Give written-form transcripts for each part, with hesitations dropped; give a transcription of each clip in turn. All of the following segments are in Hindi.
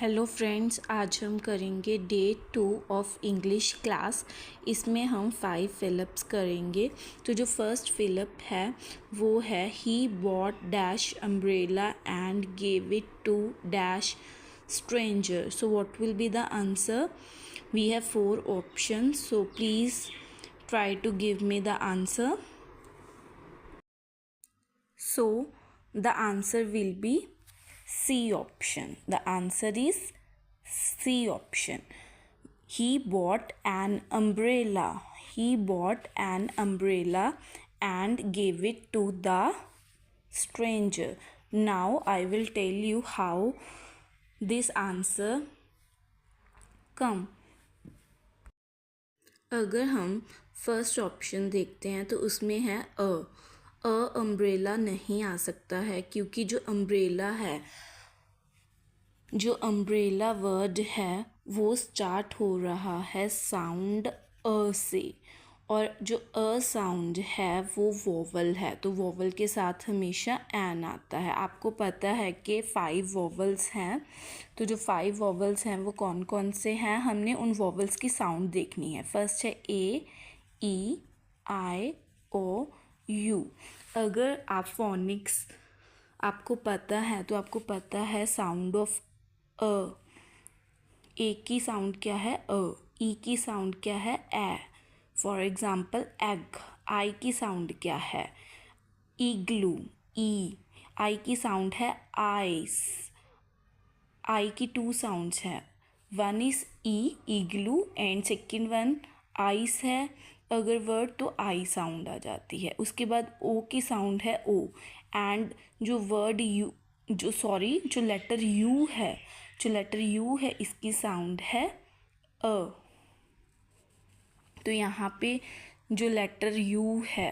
हेलो फ्रेंड्स, आज हम करेंगे डे 2 ऑफ इंग्लिश क्लास। इसमें हम 5 फिलअप्स करेंगे। तो जो फर्स्ट फिलअप है वो है he bought dash umbrella and gave it to dash stranger. So what will be the answer? We have 4 options, so please try to give me the answer. So the answer will be C option. The answer is C option. He bought an umbrella. He bought an umbrella and gave it to the stranger. Now I will tell you how this answer come. अगर हम फर्स्ट ऑप्शन देखते हैं तो उसमें है अम्ब्रेला नहीं आ सकता है, क्योंकि जो अम्ब्रेला वर्ड है वो स्टार्ट हो रहा है साउंड अ से, और जो अ साउंड है वो वोवल है, तो वोवल के साथ हमेशा एन आता है। आपको पता है कि 5 वोवल्स हैं, तो जो 5 वोवल्स हैं वो कौन कौन से हैं, हमने उन वोवल्स की साउंड देखनी है। फर्स्ट है ए, ई, आई, ओ, यू। अगर आप फोनिक्स आपको पता है तो आपको पता है साउंड ऑफ अ। ए की साउंड क्या है? अ। ई की साउंड क्या है? A. For example egg. I की साउंड क्या है? इग्लू, ई। आई की साउंड है आइस। आई की 2 साउंड्स हैं, one is E, igloo, and second one ice है। अगर वर्ड तो आई साउंड आ जाती है। उसके बाद ओ की साउंड है ओ, एंड जो वर्ड यू जो लेटर यू है इसकी साउंड है अ। तो यहाँ पे जो लेटर यू है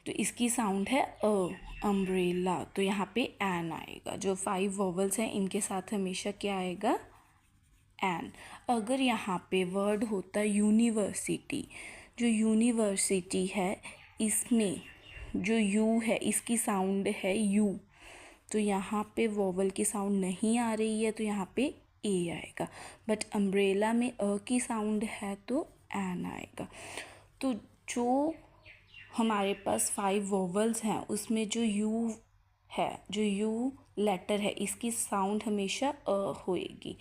तो इसकी साउंड है अ, अम्ब्रेला। तो यहाँ पे एन आएगा। जो 5 वोवल्स हैं इनके साथ हमेशा क्या आएगा? एन। अगर यहाँ पे वर्ड होता यूनिवर्सिटी, जो यूनिवर्सिटी है इसमें जो यू है इसकी साउंड है यू, तो यहाँ पे वोवल की साउंड नहीं आ रही है, तो यहाँ पे ए आएगा। बट अम्ब्रेला में अ की साउंड है तो एन आएगा। तो जो हमारे पास 5 वोवल्स हैं उसमें जो यू है, जो यू लेटर है, इसकी साउंड हमेशा अ होएगी।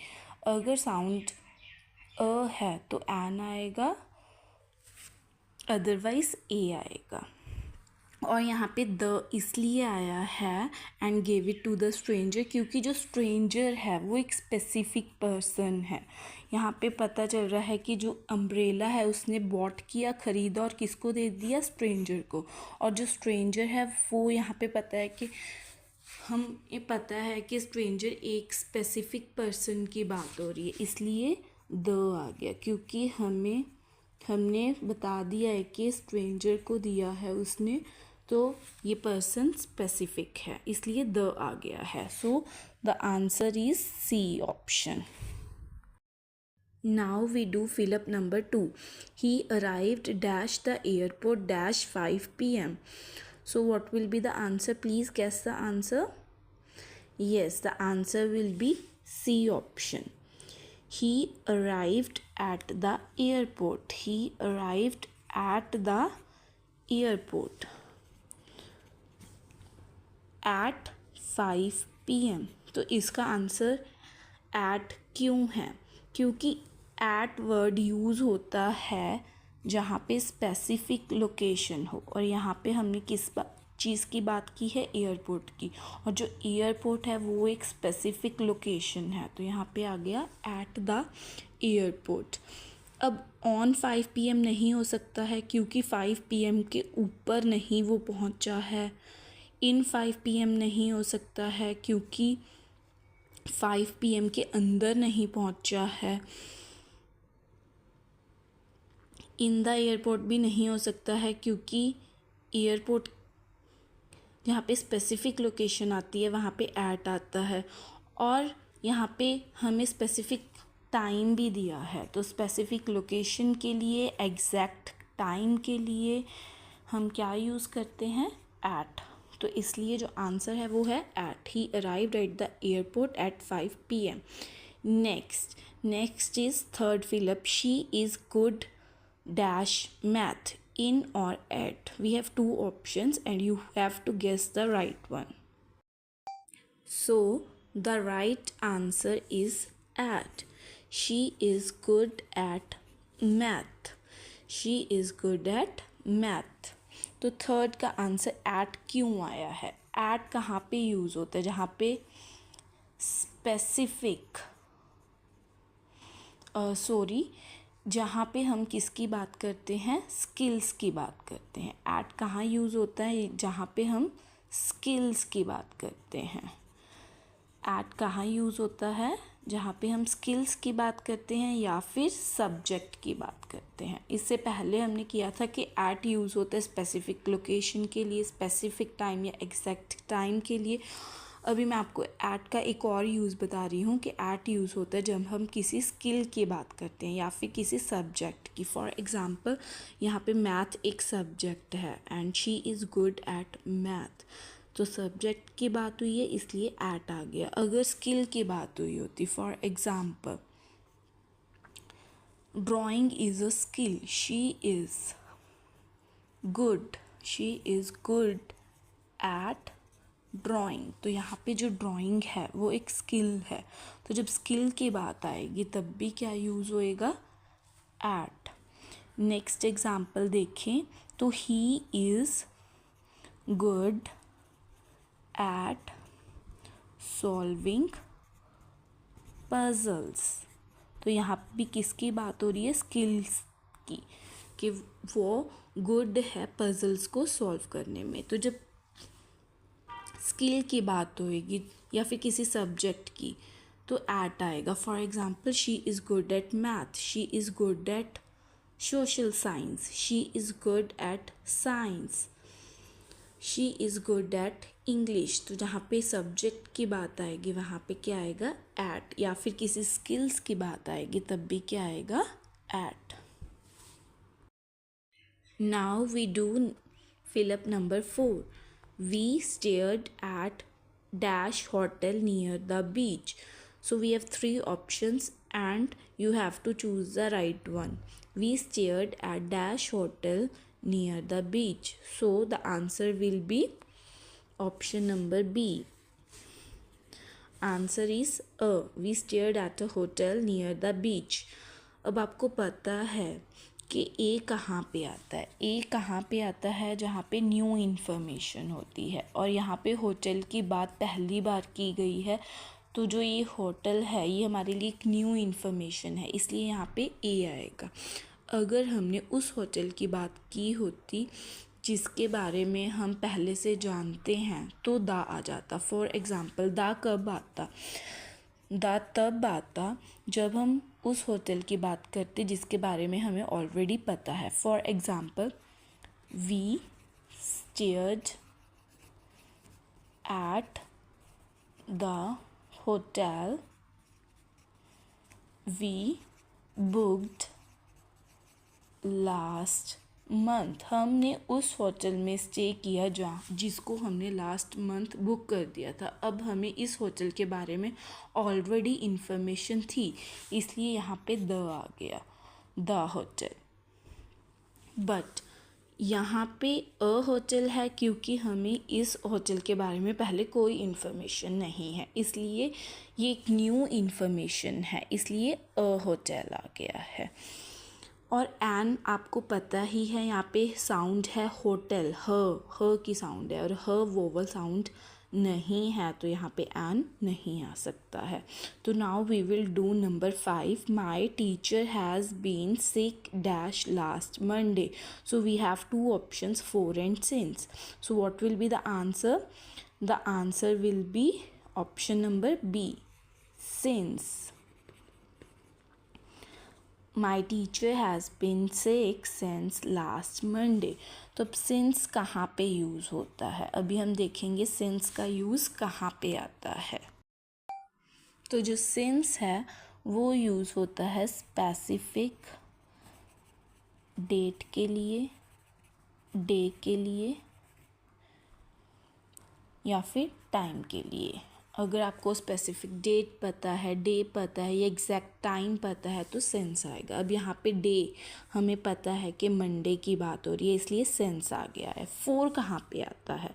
अगर साउंड अ है तो एन आएगा, अदरवाइज ए आएगा। और यहाँ पे द इसलिए आया है and gave it to the stranger, क्योंकि जो स्ट्रेंजर है वो एक स्पेसिफिक पर्सन है। यहाँ पे पता चल रहा है कि जो अम्ब्रेला है उसने बॉट किया, ख़रीदा, और किसको दे दिया? स्ट्रेंजर को। और जो स्ट्रेंजर है वो यहाँ पे पता है कि स्ट्रेंजर एक स्पेसिफिक पर्सन की बात हो रही है, इसलिए द आ गया, क्योंकि हमने बता दिया है कि स्ट्रेंजर को दिया है उसने, तो ये पर्सन स्पेसिफिक है, इसलिए द आ गया है। So the answer is C option. Now we do fill up number 2। He arrived dash the airport dash 5 PM. So what will be the answer? Please guess the answer. Yes, the answer will be C option. He arrived at the airport. He arrived at the airport at 5 PM. तो इसका आंसर एट क्यों है? क्योंकि एट वर्ड यूज़ होता है जहाँ पे स्पेसिफिक लोकेशन हो, और यहाँ पे हमने किस चीज़ की बात की है? एयरपोर्ट की। और जो एयरपोर्ट है वो एक स्पेसिफिक लोकेशन है, तो यहाँ पे आ गया एट द एयरपोर्ट। अब ऑन 5 PM नहीं हो सकता है, क्योंकि 5 PM के ऊपर नहीं वो पहुँचा है। इन 5 PM नहीं हो सकता है, क्योंकि 5 PM के अंदर नहीं पहुँचा है। इन द एयरपोर्ट भी नहीं हो सकता है, क्योंकि एयरपोर्ट जहाँ पे स्पेसिफिक लोकेशन आती है वहाँ पे एट आता है, और यहाँ पे हमें स्पेसिफिक टाइम भी दिया है, तो स्पेसिफिक लोकेशन के लिए, एग्जैक्ट टाइम के लिए हम क्या यूज़ करते हैं? एट। तो इसलिए जो आंसर है वो है at. He arrived at the airport at 5 PM. Next is third fill-up. She is good dash math, in or at. We have two options and you have to guess the right one. So the right answer is at. She is good at math. She is good at math. तो थर्ड का आंसर एट क्यों आया है? एट कहाँ पे यूज़ होता है? जहाँ पे स्पेसिफिक जहाँ पे हम किसकी बात करते हैं? स्किल्स की बात करते हैं. एट कहाँ यूज़ होता है? जहाँ पे हम स्किल्स की बात करते हैं. एट कहाँ यूज़ होता है? जहाँ पे हम स्किल्स की बात करते हैं या फिर सब्जेक्ट की बात करते हैं. इससे पहले हमने किया था कि एट यूज़ होता है स्पेसिफिक लोकेशन के लिए, स्पेसिफिक टाइम या एग्जैक्ट टाइम के लिए. अभी मैं आपको एट का एक और यूज़ बता रही हूँ कि एट यूज़ होता है जब हम किसी स्किल की बात करते हैं या फिर किसी सब्जेक्ट की. फॉर एग्ज़ाम्पल यहाँ पे मैथ एक सब्जेक्ट है and she is good at math. तो सब्जेक्ट की बात हुई है इसलिए एट आ गया. अगर स्किल की बात हुई होती, for example drawing is a skill, she is good at drawing. तो यहाँ पे जो ड्राइंग है वो एक स्किल है. तो जब स्किल की बात आएगी तब भी क्या यूज़ होएगा? एट. नेक्स्ट एग्जाम्पल देखें तो he is good at solving puzzles. तो यहाँ भी किसकी बात हो रही है? स्किल्स की, कि वो गुड है पजल्स को सॉल्व करने में. तो जब स्किल की बात होएगी या फिर किसी सब्जेक्ट की तो एट आएगा. For example she is good at math, she is good at social science, she is good at science, she is good at English. तो जहाँ पे सब्जेक्ट की बात आएगी वहाँ पे क्या आएगा? एट. या फिर किसी स्किल्स की बात आएगी तब भी क्या आएगा? At. Now we do fill up number 4. We stared at dash hotel near the beach. So we have three options and you have to choose the right one. We stared at dash hotel near the beach. So the answer will be option number B. Answer is A. We stared at a hotel near the beach. अब आपको पता है कि ए कहाँ पे आता है. ए कहाँ पे आता है? जहाँ पे न्यू इन्फॉर्मेशन होती है और यहाँ पे होटल की बात पहली बार की गई है. तो जो ये होटल है ये हमारे लिए एक न्यू इन्फॉर्मेशन है इसलिए यहाँ पे ए आएगा. अगर हमने उस होटल की बात की होती जिसके बारे में हम पहले से जानते हैं तो दा आ जाता. फॉर एग्ज़ाम्पल दा कब आता? दा तब आता जब हम उस होटल की बात करते जिसके बारे में हमें ऑलरेडी पता है. For example we stayed at the hotel we booked last month. हमने उस होटल में स्टे किया जहाँ जिसको हमने लास्ट मंथ बुक कर दिया था. अब हमें इस होटल के बारे में ऑलरेडी इन्फॉर्मेशन थी इसलिए यहाँ पे द आ गया, द होटल. बट यहाँ पे अ होटल है क्योंकि हमें इस होटल के बारे में पहले कोई इन्फॉर्मेशन नहीं है इसलिए ये एक न्यू इन्फॉर्मेशन है इसलिए अ होटल आ गया है. और एन आपको पता ही है यहाँ पे साउंड है होटल, ह की साउंड है और ह वोवल साउंड नहीं है तो यहाँ पे एन नहीं आ सकता है. तो now we will do number 5. My teacher has been sick dash last Monday. So we have two options 4 and since. So what will be the answer? The answer will be option number B, since. My teacher has been sick since last Monday. तो अब सिंस कहाँ पे यूज़ होता है? अभी हम देखेंगे सिंस का यूज़ कहाँ पे आता है. तो जो सिंस है वो यूज़ होता है स्पेसिफिक डेट के लिए, डे के लिए या फिर टाइम के लिए. अगर आपको स्पेसिफिक डेट पता है, डे पता है या एग्जैक्ट टाइम पता है तो सेंस आएगा। अब यहाँ पे डे हमें पता है कि मंडे की बात हो रही है, इसलिए सेंस आ गया है। फोर कहाँ पे आता है,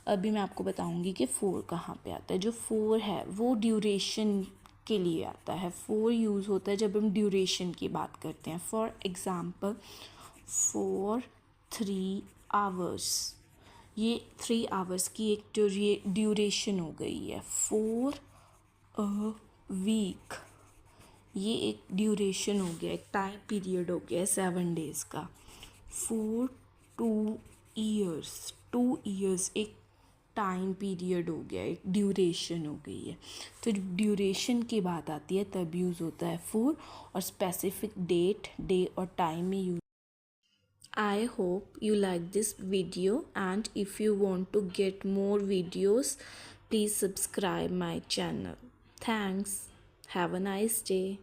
अभी मैं आपको बताऊँगी कि फोर कहाँ पे आता है। जो फोर है वो ड्यूरेशन के लिए आता है। फोर यूज़ होता है जब हम ड्यूरेशन की बात करते हैं। फॉर एग्ज़ाम्पल, फॉर 3 आवर्स, ये 3 आवर्स की एक ड्यूरेशन हो गई है। फॉर अ वीक, ये एक ड्यूरेशन हो गया, एक टाइम पीरियड हो गया 7 डेज़ का। फॉर 2 ईयर्स, 2 ईयर्स एक टाइम पीरियड हो गया, एक ड्यूरेशन हो गई है। तो जब ड्यूरेशन की बात आती है तब यूज़ होता है फॉर, और स्पेसिफिक डेट, डे और टाइम में use. I hope you like this video, and if you want to get more videos, please subscribe my channel. Thanks. Have a nice day.